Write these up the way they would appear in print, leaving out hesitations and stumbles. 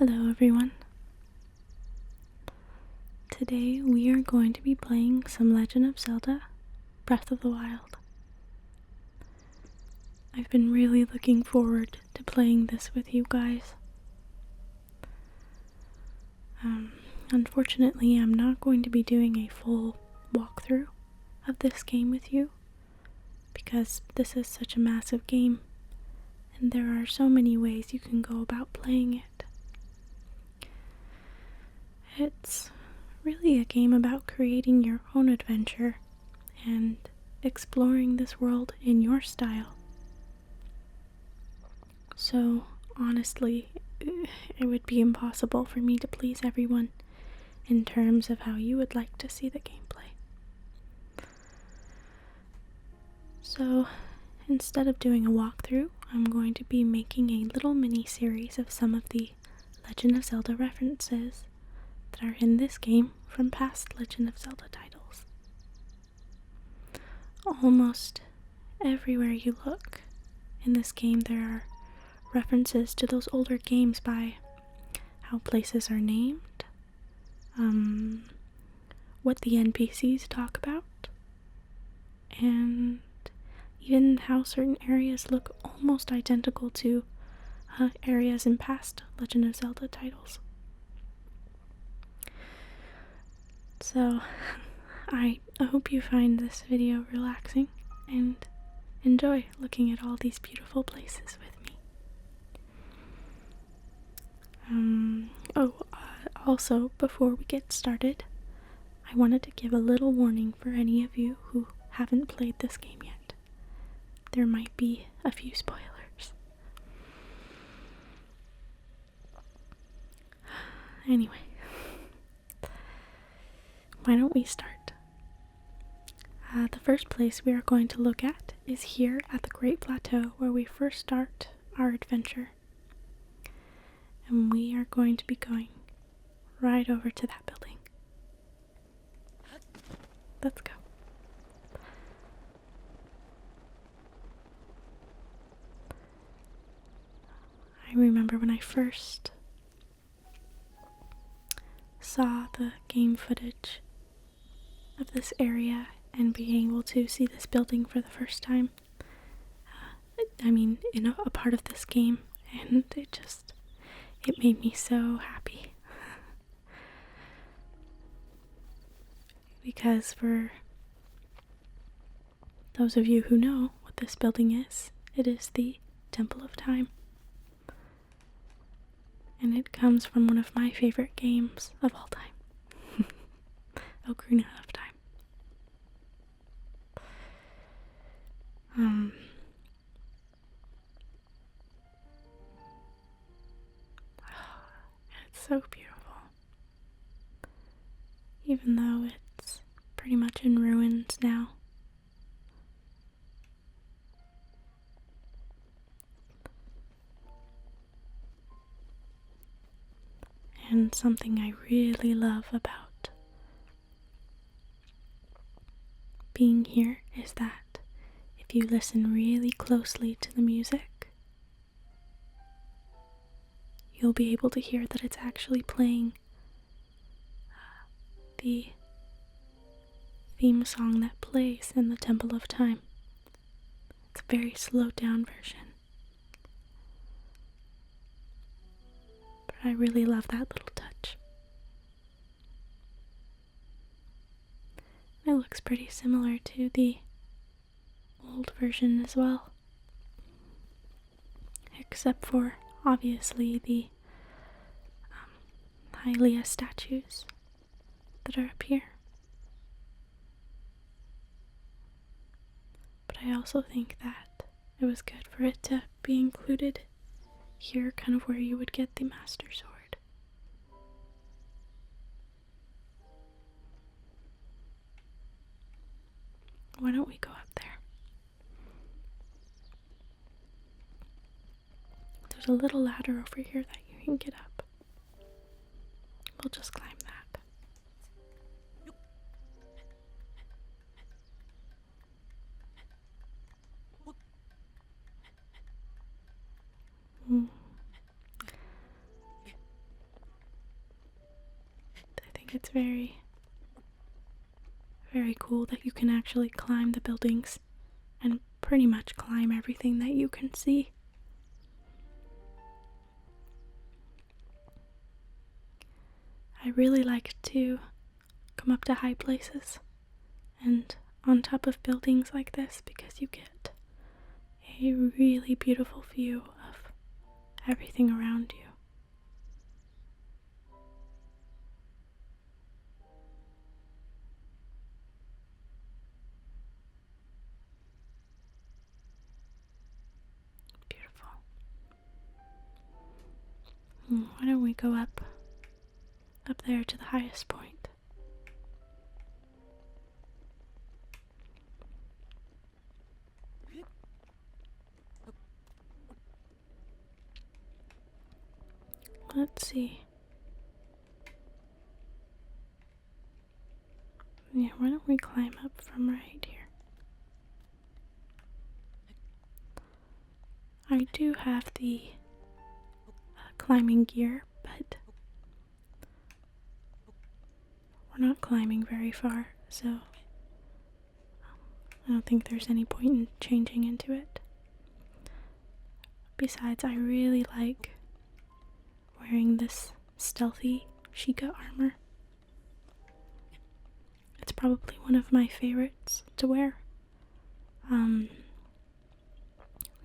Hello everyone. Today we are going to be playing some Legend of Zelda Breath of the Wild. I've been really looking forward to playing this with you guys. Unfortunately, I'm not going to be doing a full walkthrough of this game with you because this is such a massive game and there are so many ways you can go about playing it. It's really a game about creating your own adventure and exploring this world in your style. So, honestly, it would be impossible for me to please everyone in terms of how you would like to see the gameplay. So, instead of doing a walkthrough, I'm going to be making a little mini-series of some of the Legend of Zelda references that are in this game from past Legend of Zelda titles. Almost everywhere you look in this game there are references to those older games by how places are named, what the NPCs talk about, and even how certain areas look almost identical to areas in past Legend of Zelda titles. So, I hope you find this video relaxing and enjoy looking at all these beautiful places with me. Also, before we get started, I wanted to give a little warning for any of you who haven't played this game yet. There might be a few spoilers. Anyway, why don't we start? The first place we are going to look at is here at the Great Plateau where we first start our adventure. And we are going to be going right over to that building. Let's go. I remember when I first saw the game footage of this area and being able to see this building for the first time. In a part of this game, and it made me so happy. Because for those of you who know what this building is, it is the Temple of Time. And it comes from one of my favorite games of all time. Ocarina of Time. It's so beautiful. Even though it's pretty much in ruins now. And something I really love about being here is that if you listen really closely to the music, you'll be able to hear that it's actually playing the theme song that plays in the Temple of Time. It's a very slowed down version. But I really love that little touch. It looks pretty similar to the old version as well. Except for, obviously, the Hylia statues that are up here. But I also think that it was good for it to be included here, kind of where you would get the Master Sword. Why don't we go up there? There's a little ladder over here that you can get up. We'll just climb that. It's very, very cool that you can actually climb the buildings and pretty much climb everything that you can see. I really like to come up to high places and on top of buildings like this because you get a really beautiful view of everything around you. Beautiful. Why don't we go up there to the highest point? Let's see. Yeah, why don't we climb up from right here? I do have the climbing gear, but we're not climbing very far, so I don't think there's any point in changing into it. Besides, I really like wearing this stealthy Sheikah armor. It's probably one of my favorites to wear.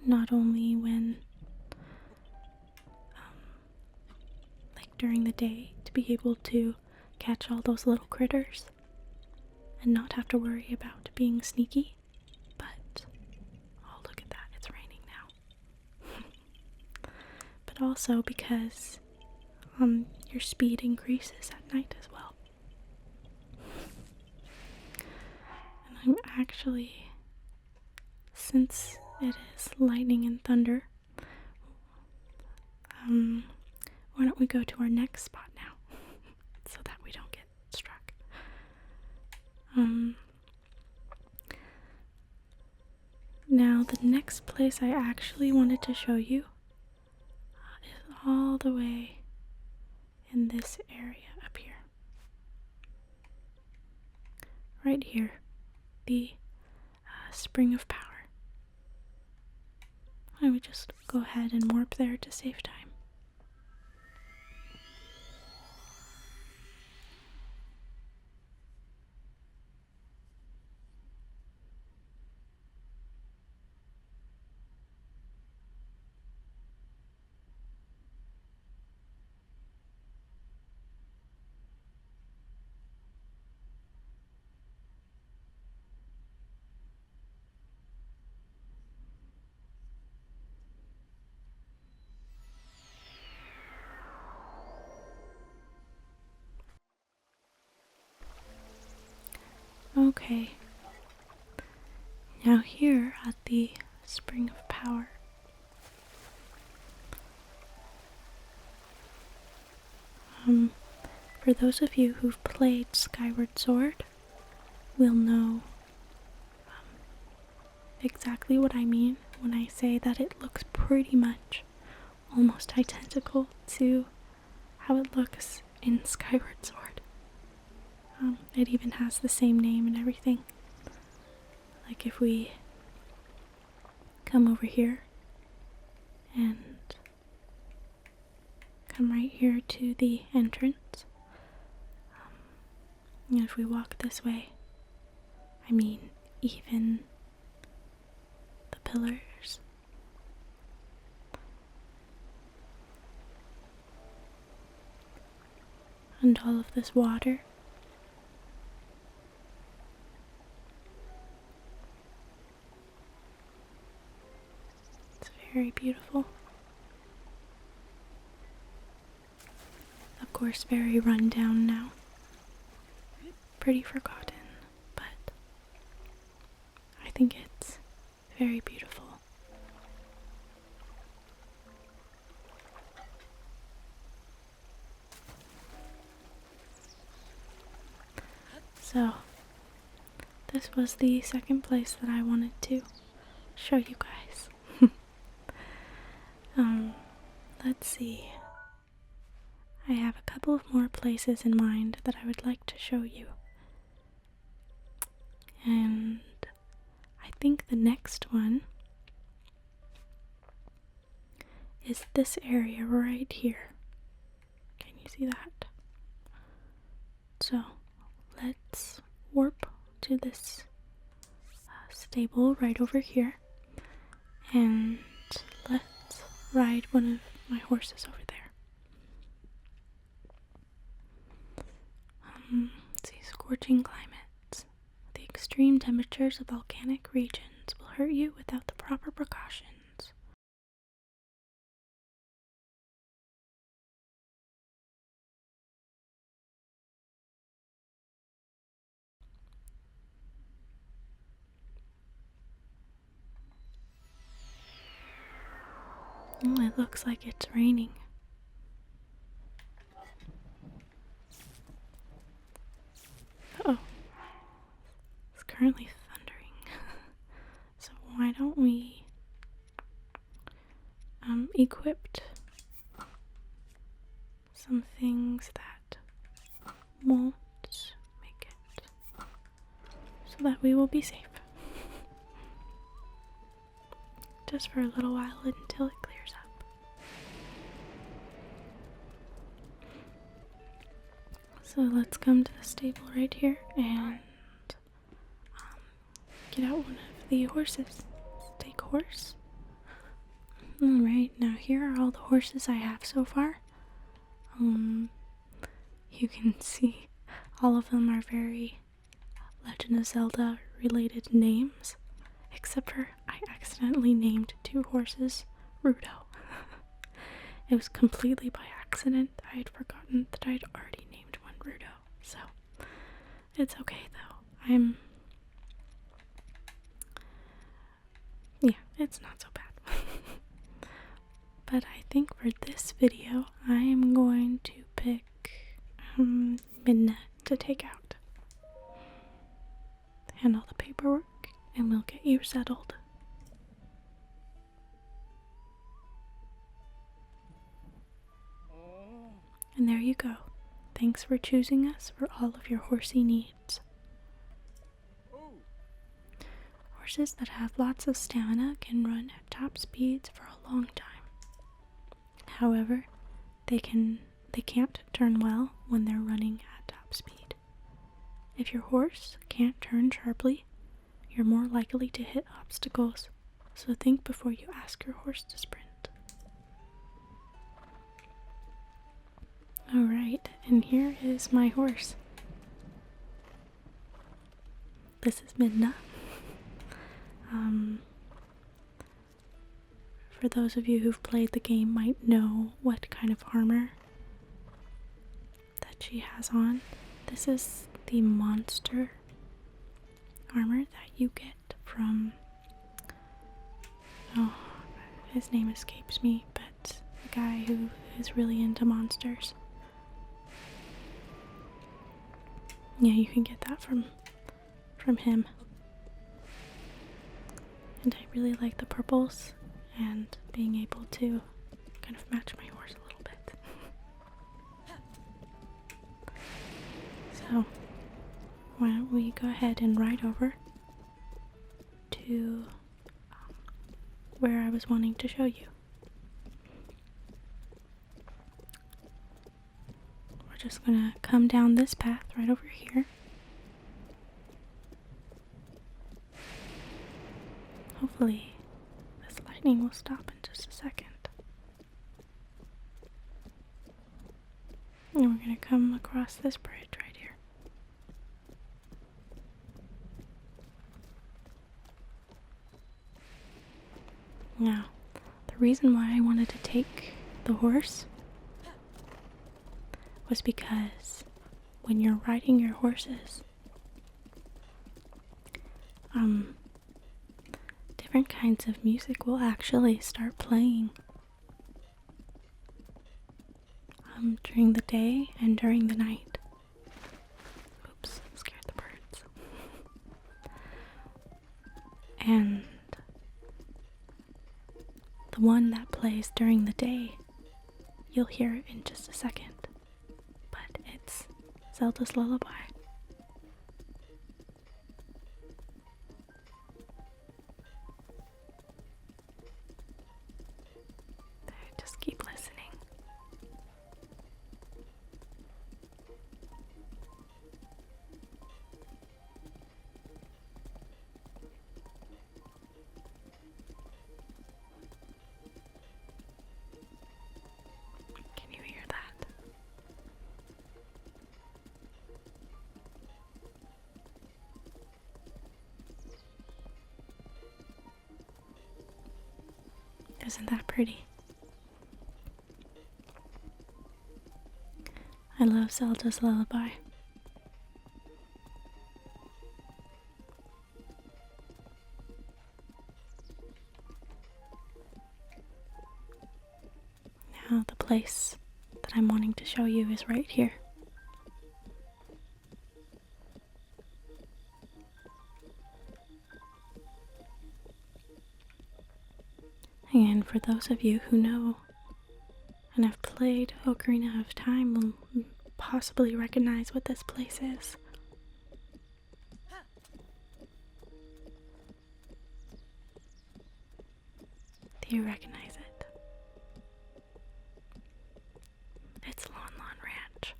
Not only when, like during the day, to be able to catch all those little critters and not have to worry about being sneaky, but, oh look at that, it's raining now. But also because your speed increases at night as well. And I'm actually, since it is lightning and thunder, why don't we go to our next spot now so that we don't get struck. Now the next place I actually wanted to show you is all the way in this area up here. Right here, the Spring of Power. I would just go ahead and warp there to save time. Okay, now here at the Spring of Power, for those of you who've played Skyward Sword, will know exactly what I mean when I say that it looks pretty much almost identical to how it looks in Skyward Sword. It even has the same name and everything. Like if we come over here and come right here to the entrance, and if we walk this way, I mean even the pillars, and all of this water, it's very beautiful. Of course, very run down now. Pretty forgotten, but I think it's very beautiful. So, this was the second place that I wanted to show you guys. Let's see. I have a couple of more places in mind that I would like to show you. And I think the next one is this area right here. Can you see that? So let's warp to this stable right over here, and let's ride one of my horses over there. Let's see, scorching climates. The extreme temperatures of volcanic regions will hurt you without the proper precautions. Oh, it looks like it's raining. Oh, it's currently thundering. So why don't we equip some things that won't make it, so that we will be safe. Just for a little while until it clears up. So let's come to the stable right here and get out one of the horses. Let's take a horse. Alright, now here are all the horses I have so far. You can see all of them are very Legend of Zelda related names, except for I accidentally named 2 horses Rudo. It was completely by accident. I had forgotten that I had already named one Rudo, so it's okay though. Yeah, it's not so bad. But I think for this video, I am going to pick Midna to take out. Handle the paperwork, and we'll get you settled. And there you go. Thanks for choosing us for all of your horsey needs. Horses that have lots of stamina can run at top speeds for a long time. However, they can't turn well when they're running at top speed. If your horse can't turn sharply, you're more likely to hit obstacles, so think before you ask your horse to sprint. Alright, and here is my horse. This is Midna. For those of you who've played the game might know what kind of armor that she has on. This is the monster armor that you get from, oh, his name escapes me, but the guy who is really into monsters. Yeah, you can get that from him. And I really like the purples and being able to kind of match my horse a little bit. So why don't we go ahead and ride over to where I was wanting to show you. We're just gonna come down this path right over here. Hopefully this lightning will stop in just a second. And we're gonna come across this bridge right here. Now, the reason why I wanted to take the horse was because when you're riding your horses, different kinds of music will actually start playing during the day and during the night. Oops, scared the birds. And the one that plays during the day, you'll hear it in just a second. Zelda's Lullaby. Just keep listening. Can you hear that? Isn't that pretty? I love Zelda's Lullaby. Now the place that I'm wanting to show you is right here. And for those of you who know and have played Ocarina of Time will possibly recognize what this place is. Do you recognize it? It's Lon Lon Ranch.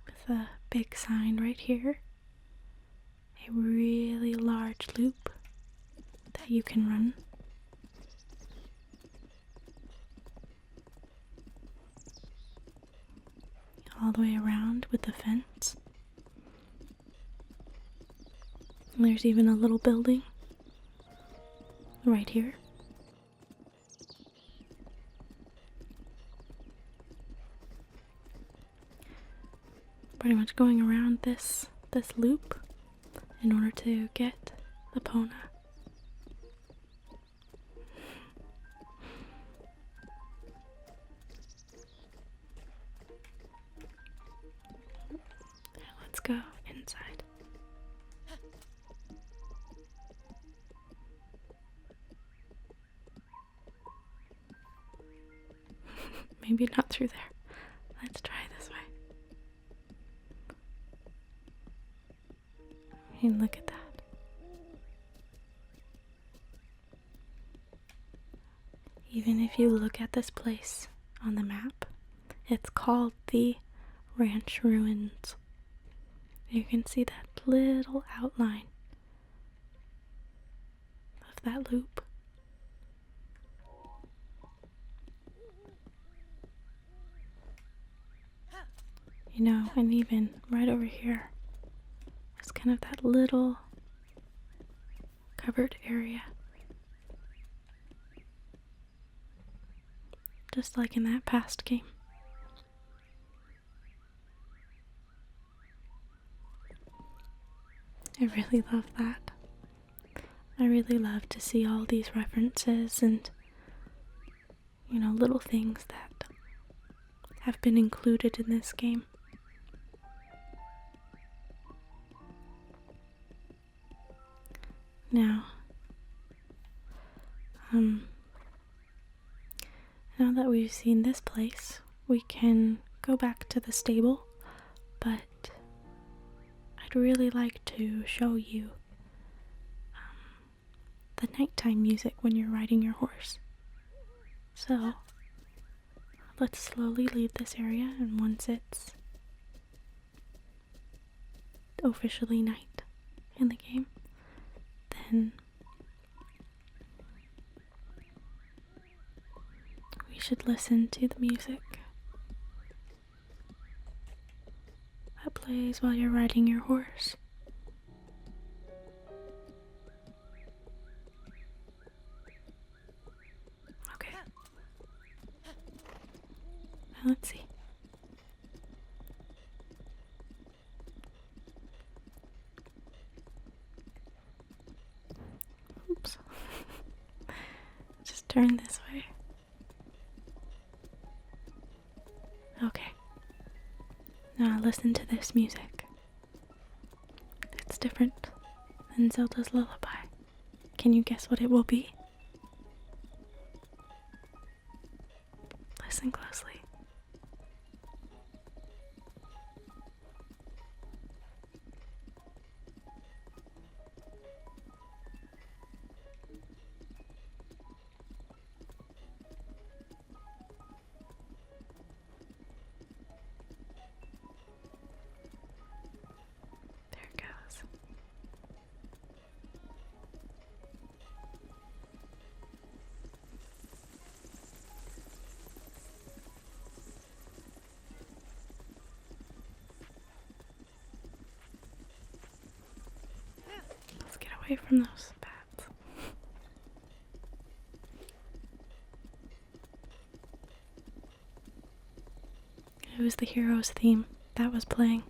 With a big sign right here. A really large loop that you can run. All the way around with the fence. And there's even a little building right here. Pretty much going around this loop in order to get the Pona. Let's go inside. Maybe not through there. Let's try this way. And look at that. Even if you look at this place on the map, it's called the Ranch Ruins. You can see that little outline of that loop. You know, and even right over here, there's kind of that little covered area. Just like in that past game. I really love that. I really love to see all these references and, you know, little things that have been included in this game. Now, now that we've seen this place, we can go back to the stable, but I'd really like to show you the nighttime music when you're riding your horse. So, let's slowly leave this area, and once it's officially night in the game, then we should listen to the music that plays while you're riding your horse. Okay. Now let's see. Oops. Just turn this way. Okay. Now listen to this music. It's different than Zelda's Lullaby. Can you guess what it will be? Listen closely. There it goes. Let's get away from those bats. It was the hero's theme that was playing.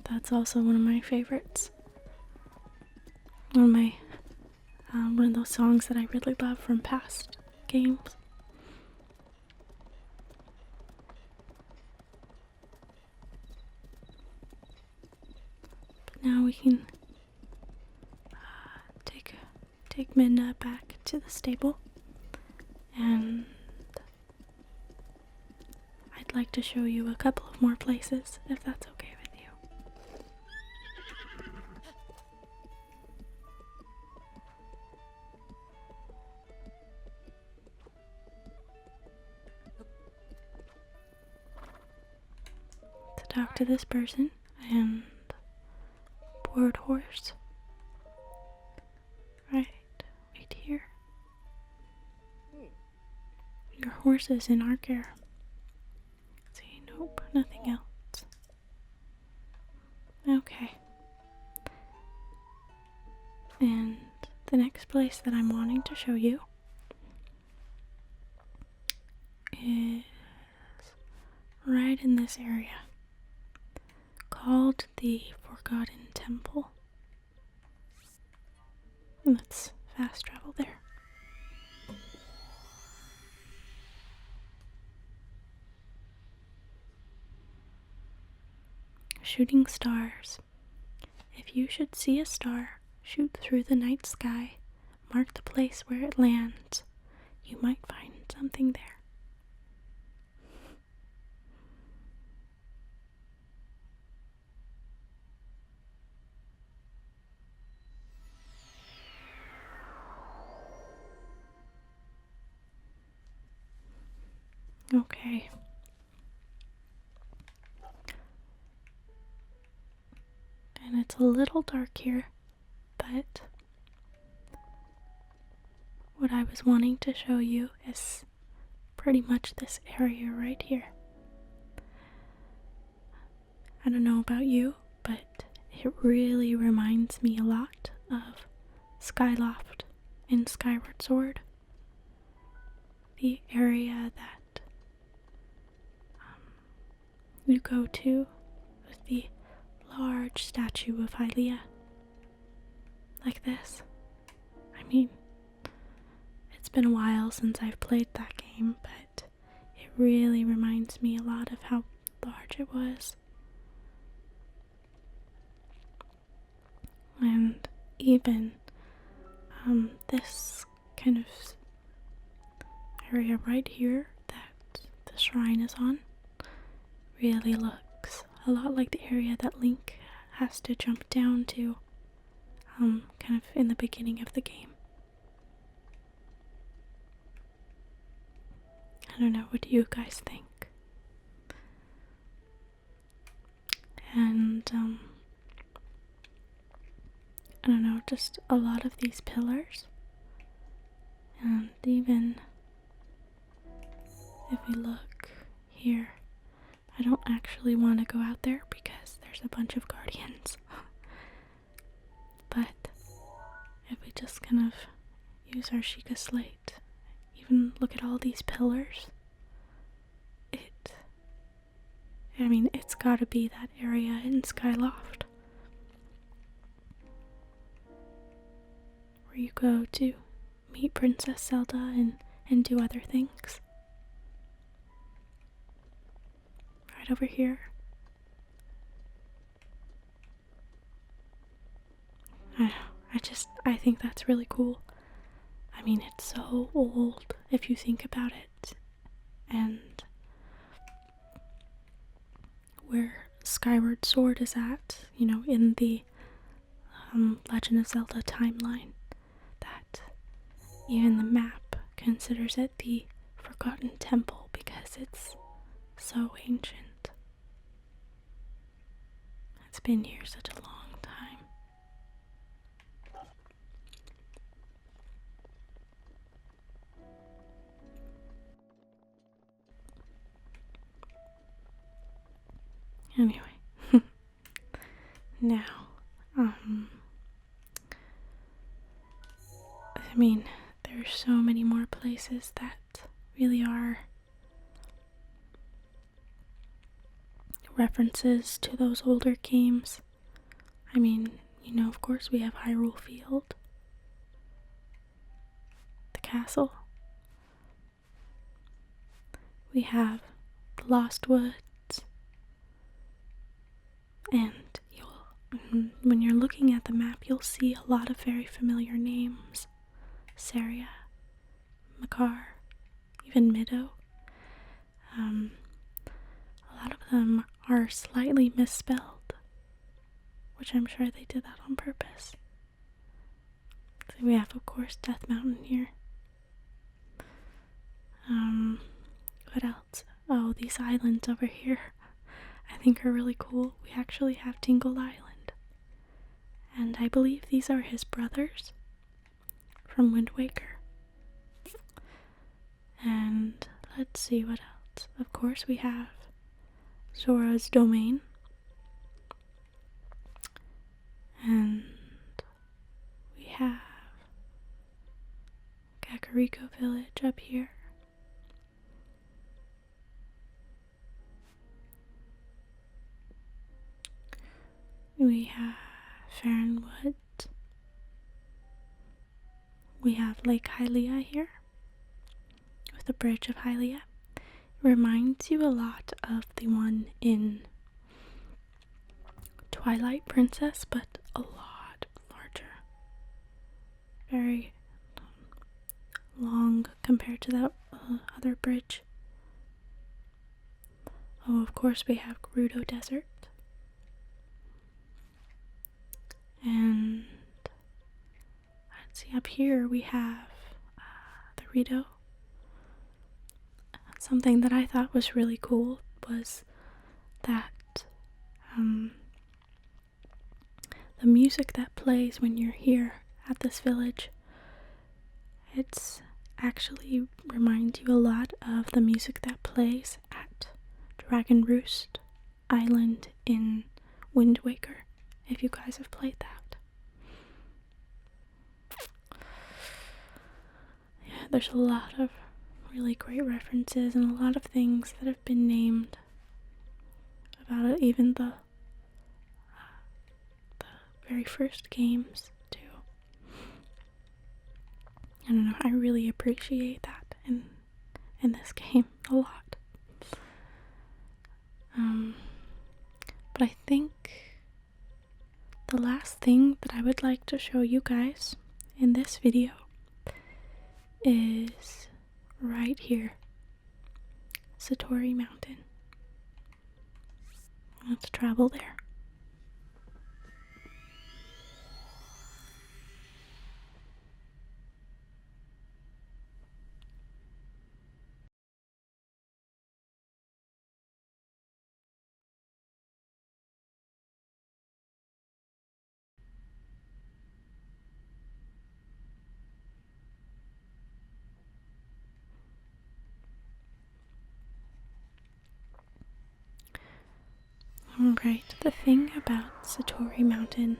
That's also one of my favorites. One of those songs that I really love from past games. But now we can take Midna back to the stable, and I'd like to show you a couple of more places, if that's okay with you. To talk to this person and board horse. Right here. Your horse is in our care. See, nope, nothing else. Okay. And the next place that I'm wanting to show you is right in this area, called the Forgotten Temple. Let's fast travel there. Shooting stars. If you should see a star shoot through the night sky, mark the place where it lands. You might find something there. Okay. And it's a little dark here, but what I was wanting to show you is pretty much this area right here. I don't know about you, but it really reminds me a lot of Skyloft in Skyward Sword. The area that you go to with the large statue of Hylia. Like this. I mean, it's been a while since I've played that game, but it really reminds me a lot of how large it was. And even this kind of area right here that the shrine is on really looks a lot like the area that Link has to jump down to kind of in the beginning of the game. I don't know, what do you guys think? And I don't know, just a lot of these pillars, and even if we look here, I don't actually want to go out there because there's a bunch of guardians. But if we just kind of use our Sheikah slate, even look at all these pillars, it's gotta be that area in Skyloft where you go to meet Princess Zelda and do other things. Right over here. I think that's really cool. I mean, it's so old if you think about it. And where Skyward Sword is at, in the Legend of Zelda timeline, that even the map considers it the Forgotten Temple because it's so ancient. It's been here such a long time. Anyway, now, I mean, there's so many more places that really are references to those older games. I mean, of course we have Hyrule Field, the castle. We have the Lost Woods. And when you're looking at the map, you'll see a lot of very familiar names. Saria, Makar, even Mido. A lot of them are slightly misspelled, which I'm sure they did that on purpose. So we have, of course, Death Mountain here. What else? Oh, these islands over here I think are really cool. We actually have Tingle Island. And I believe these are his brothers from Wind Waker. And let's see what else. Of course we have Zora's Domain. And we have Kakariko Village up here. We have Farron Woods. We have Lake Hylia here, with the Bridge of Hylia. It reminds you a lot of the one in Twilight Princess, but a lot larger. Very long compared to that other bridge. Oh, of course we have Gerudo Desert. And let's see, up here we have the Rito. Something that I thought was really cool was that the music that plays when you're here at this village, it's actually reminds you a lot of the music that plays at Dragon Roost Island in Wind Waker, if you guys have played that. Yeah, there's a lot of really great references and a lot of things that have been named about it, even the very first games too. I don't know, I really appreciate that in this game a lot. But I think the last thing that I would like to show you guys in this video is right here, Satori Mountain. Let's travel there. Alright, the thing about Satori Mountain.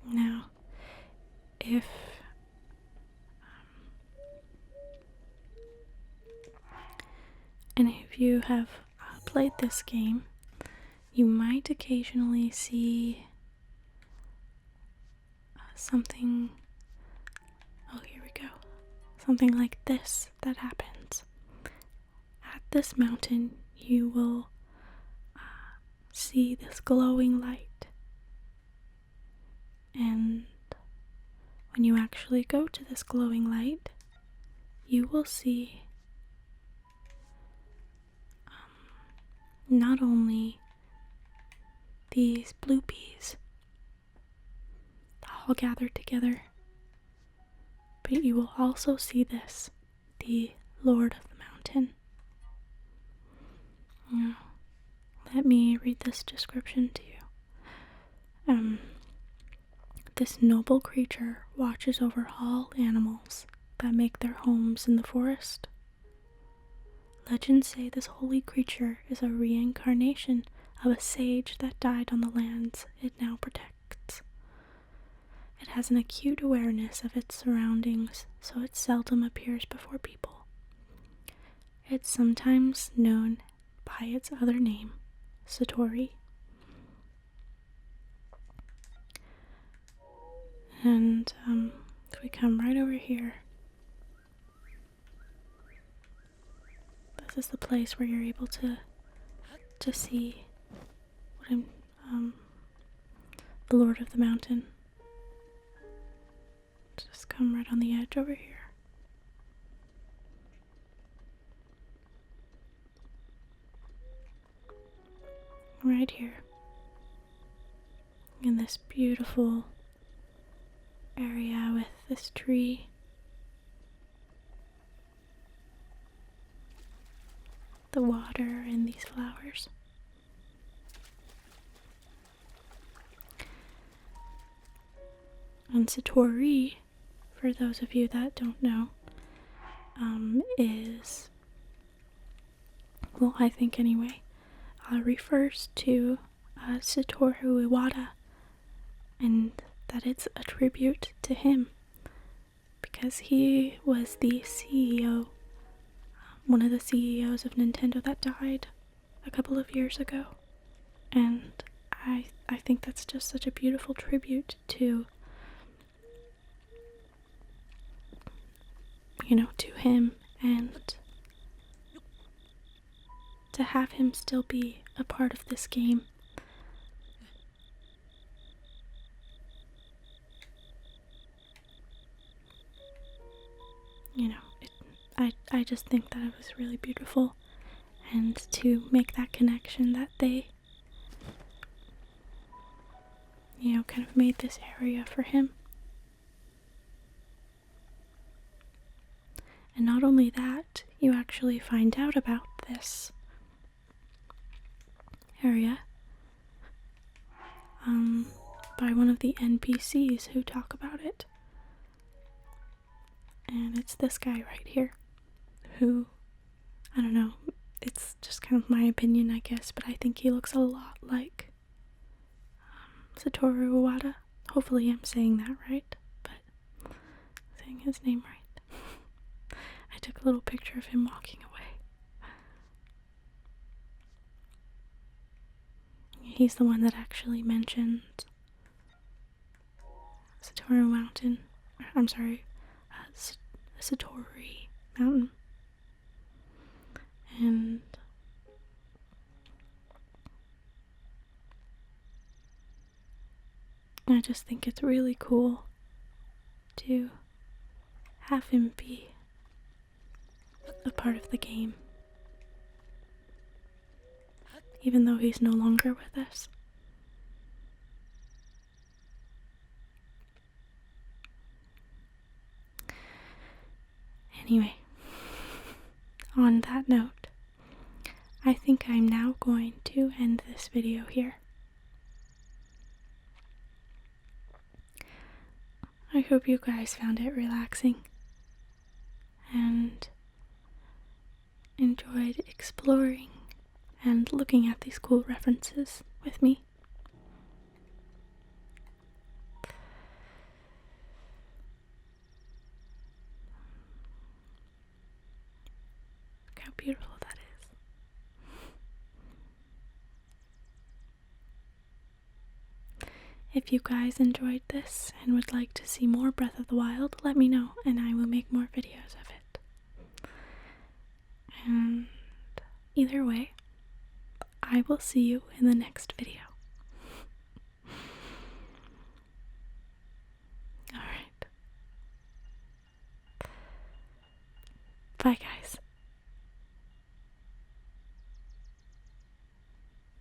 Now, if any of you have played this game, you might occasionally see something. Oh, here we go. Something like this that happens. At this mountain, you will see this glowing light, when you actually go to this glowing light, you will see not only these blue peas all gathered together, but you will also see this, the Lord of the Mountain. Now, let me read this description to you. This noble creature watches over all animals that make their homes in the forest. Legends say this holy creature is a reincarnation of a sage that died on the lands it now protects. It has an acute awareness of its surroundings, so it seldom appears before people. It's sometimes known by its other name, Satori. And if we come right over here, this is the place where you're able to see what the Lord of the Mountain. Just come right on the edge over here. Right here. In this beautiful area with this tree. The water and these flowers. And Satori, for those of you that don't know, is, well, I think anyway, refers to Satoru Iwata, and that it's a tribute to him because he was the CEO, one of the CEOs of Nintendo that died a couple of years ago, and I think that's just such a beautiful tribute to, to him, and to have him still be a part of this game. I just think that it was really beautiful, and to make that connection that they, kind of made this area for him. And not only that, you actually find out about this area by one of the NPCs who talk about it. And it's this guy right here, who, I don't know, it's just kind of my opinion, I guess, but I think he looks a lot like Satoru Iwata. Hopefully I'm saying that right, but saying his name right. I took a little picture of him walking away. He's the one that actually mentioned Satori Mountain. I'm sorry, Satori Mountain. And I just think it's really cool to have him be a part of the game, even though he's no longer with us. Anyway, on that note, I think I'm now going to end this video here. I hope you guys found it relaxing and enjoyed exploring and looking at these cool references with me. Look how beautiful that is. If you guys enjoyed this and would like to see more Breath of the Wild, let me know and I will make more videos of it. And either way, I will see you in the next video. Alright, Bye, guys.